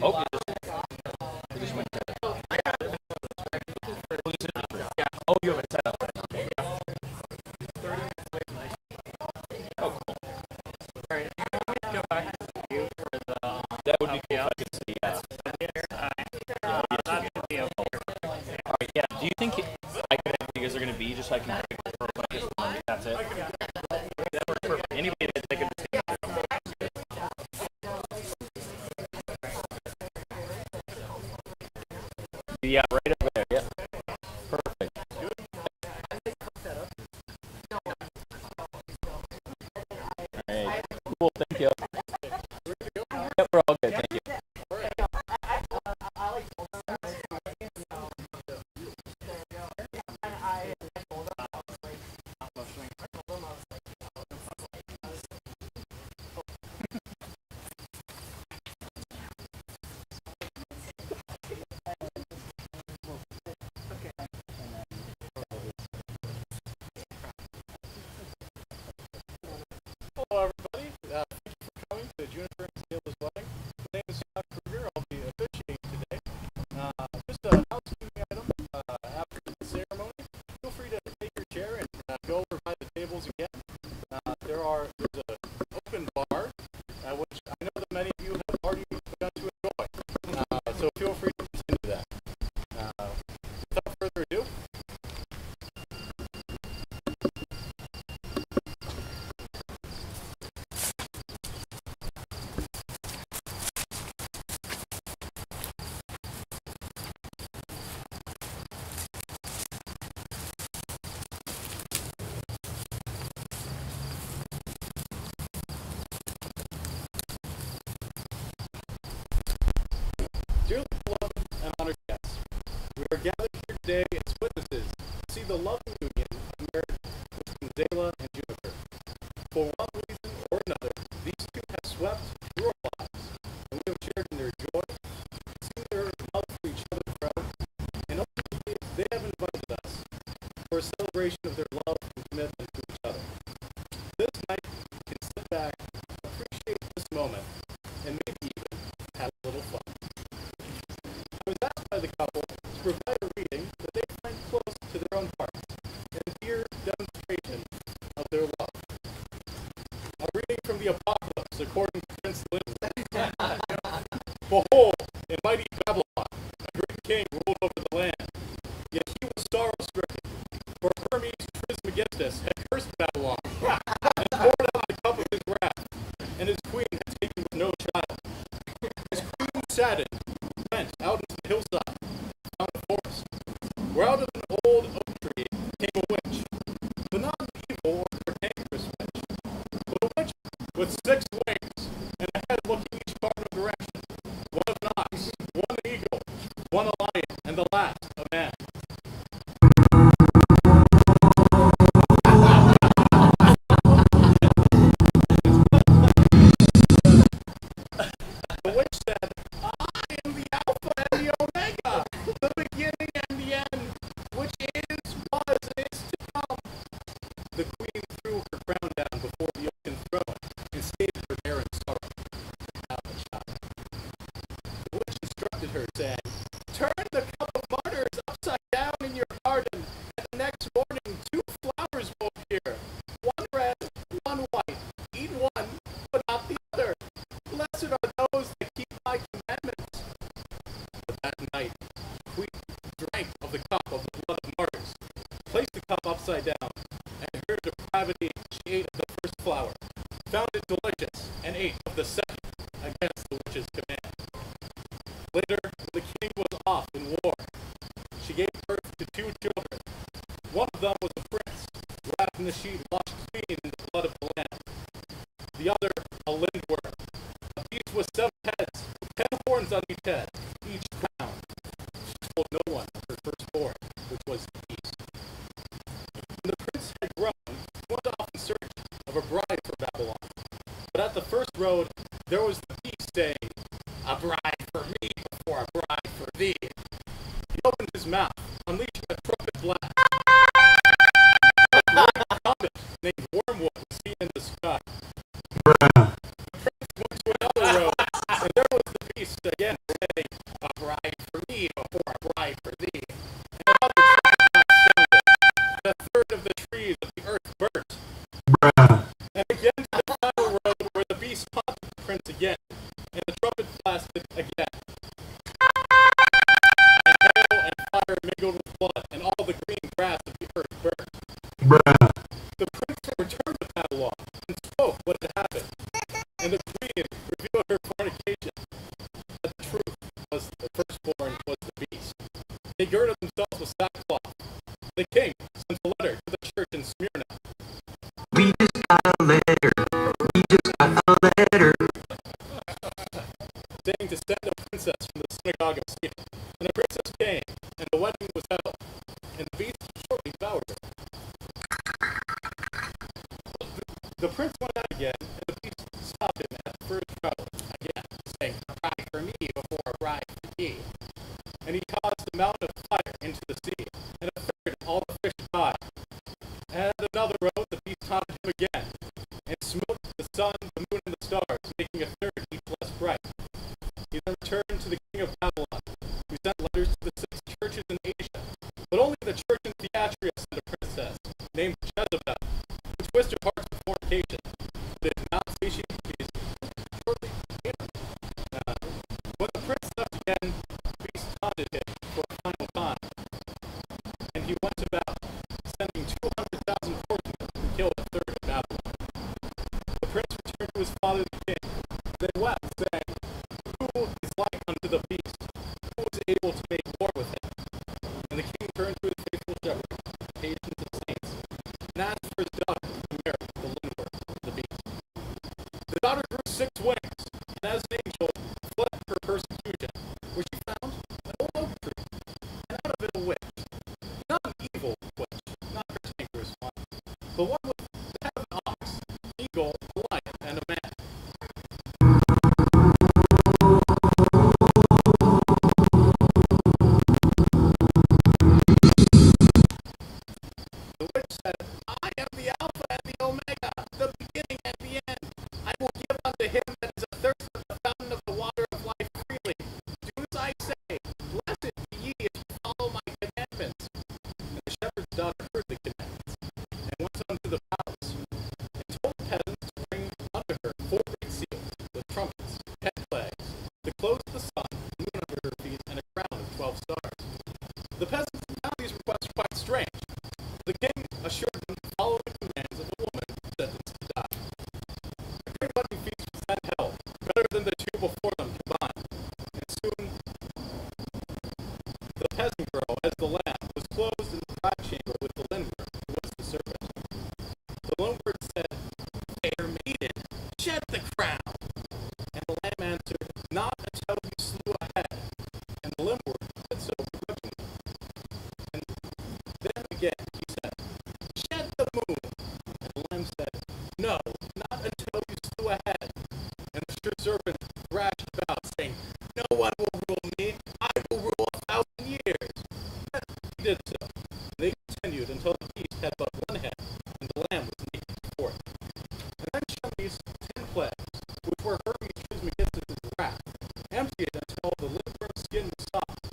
Oh, you just went to. Yeah. Oh, you have it set up. Oh, cool. All right. Go back to you for the. That would be cool if I could see. All right. Yeah. Do you think I could have you guys are going to be just so I can pick it for when I get home? That's it. That works perfect. Anybody that they could just take it. Yeah, right over there. Yeah. Perfect. All right. Cool. Thank you. Yeah, we're all good. Thank you. Hello, everybody. Thank you for coming to Juniper and Zaela's wedding. My name is Scott Kruger. I'll be officiating today. Just a housekeeping item. After the ceremony, feel free to take your chair and go over by the tables again. There's an open bar, which I know that many of you have already begun to enjoy. So feel free to continue that. Without further ado, dearly beloved and honored guests, we are gathered here today as witnesses to see the loving union of marriage between Zaela and Juniper. For one reason or another, these two have swept through our lives, and we have shared in their joy, seen their love for each other grow, and ultimately they have invited us for a celebration of their love and commitment to each other. This night, we can sit back, appreciate this moment, and maybe even have a little fun. I was asked by the couple to provide a reading that they find close to their own hearts and a dear demonstration of their love. A reading from the Apocalypse according to Prince Lindsay. Behold, in mighty Babylon, a great king ruled over the land. Yet he was sorrow-stricken, for Hermes Trismegistus had cursed Babylon and poured out the cup of his wrath, and his queen had taken with no child. His queen saddened, went out into the hillside, found a forest, where out of an old oak tree came a witch, but not an evil or dangerous witch, but a witch with 6 wings and a head looking each cardinal direction, one of an ox, one an eagle, one a lion, and the last a man. The witch said, I am the Alpha and the Omega, the beginning and the end, which is, was, and is to come. The queen threw her crown down before the oaken throne and stayed her there in sorrow. Have a child. The witch instructed her, saying, turn the cup of martyrs upside down in your garden, and the next morning 2 flowers will appear, one red, one white. Eat one, but not the other. Blessed are those that keep my commandments. But that night, the queen drank of the cup of the blood of martyrs, placed the cup upside down, and her depravity she ate of the first flower, found it delicious, and ate of the second, against the witch's command. Later, when the king was off in war, she gave birth to 2 children. One of them was a prince, wrapped in the sheet washed clean in the blood of the lamb. The other, a lindworm, a beast with 7 heads, 10 horns on each head, each crowned. She told no one of her firstborn, which was the beast. When the prince had grown, he went off in search of a bride for Babylon. But at the first road, there was the beast saying, a bride for me before a bride for thee. He opened his mouth, unleashing a trumpet blast. A great comet named Wormwood was seen in the sky. The prince went to another road, and there was the beast again, me before I bride for thee. And another trumpet blast sounded, and a third of the trees of the earth burnt. And again to the final road where the beast taunted the prince again, and the trumpet blasted again. And hail and fire mingled with blood, and all the green grass of the earth burned. The prince returned to Babylon, and spoke what had happened. And the queen revealed her fornication, that the truth was the firstborn was the beast. They girded themselves with sackcloth. The king sent a letter to the church in Smyrna. We just got a letter. We just got a letter. Saying to send a princess from the synagogue of Satan. And the princess came, and the wedding was held, and the beast shortly devoured her. The prince went out again, and the beast stopped him at the first trouble again, saying, "Cry for me before I ride for thee." And he caused a mountain of fire into the sea, and a third all the fish died. And another road the beast taunted him again, and smote the sun, the moon, and the stars, making a third each less bright. He then returned to the king of Babylon, who sent letters to the 6 churches in Asia, but only the church in Thyatira sent a princess, named Jezebel, who twisted hearts with fornication, but did not satiate Jesus. Shortly later, when the prince left again, the beast taunted him for a final time, and he went about, sending 200,000 horsemen to kill a third of Babylon. The prince returned to his father the king. They wept, saying, "Who is like unto the beast? Who is able to make war with him?" And the king turned to his faithful shepherd, patient of saints, and asked for his daughter to marry the Lindworm, the beast. The daughter grew 6 wings, and as an angel fled her persecution, where she found an old oak tree, and out of it a witch. Not an evil witch, not a cantankerous one, but one with the head of an ox, eagle, a lion, and a man. The witch said, "I am the Alpha and the Omega, the beginning and the end. I will give unto him that is athirst of the fountain of the water of life freely. Do as I say. Blessed be ye if you follow my commandments." And the shepherd's daughter heard the commandments, and went unto the palace, and told the peasants to bring unto her 4 great seals, with trumpets, 10 plagues, the clothes of the sun, the moon under her feet, and a crown of 12 stars. The peasants found these requests quite strange. The king assured them to follow the commands of a woman sentenced to die. A great wedding feast was then held, better than the 2 before them combined. And soon the peasant girl, as the lamb, was closed in the bride chamber with the Lindworm, who was the serpent. The Lindworm said, "Fair maiden, shed the crown." And the lamb answered, "Not until you slew a head." And the Lindworm said so begrudgingly. And then again he said, "Shed the moon." And the lamb said, "No, not until you slew a head." And the sure serpent thrashed about, saying, "No one will rule me. I will rule 1,000 years." And he did so. And they continued until the beast had but one head, and the lamb was naked before it. And then shone these 10 plagues, which were Hermes Trismegistus' wrath, emptied until the Lindworm's skin was soft.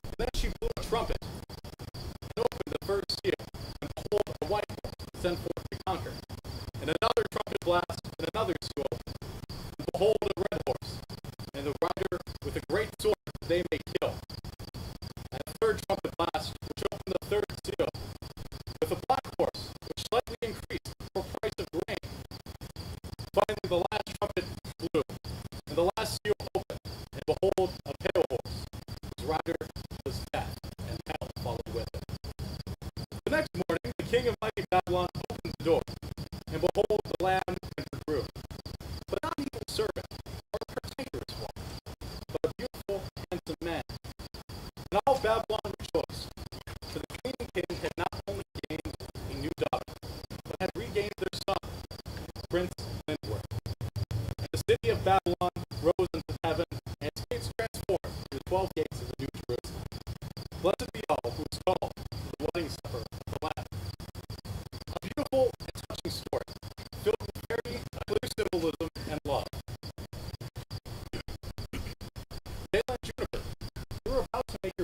And then she blew a trumpet, and opened the first seal, and behold, a white horse sent forth to conquer. And another trumpet blast, and another seal opened, and behold, a red horse, and the rider with a great sword that they may kill. And a third trumpet blast, which opened the third seal, with a black horse, which slightly increased for price of grain. Finally, the last trumpet blew, and the last seal opened, and behold, a pale horse, whose rider was death, and hell followed with it. The next morning, the king of mighty Babylon opened the door, and behold, the lamb and her groom. But not an evil servant, or a cantankerous one, but a beautiful, handsome man. And all Babylon rejoiced, for the queen and king had not only gained a new daughter, but had regained their son, Prince Lindworm. And the city of Babylon rose into heaven, and its gates transformed to the 12 gates of the New Jerusalem. Blessed be all who is called to the wedding supper of the Lamb. A beautiful and touching story, filled with very clear symbolism and love. Zaela and Juniper, you were about to make your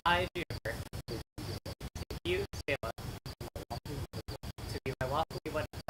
I, Juniper, take you, Zaela, to be my lawfully wedded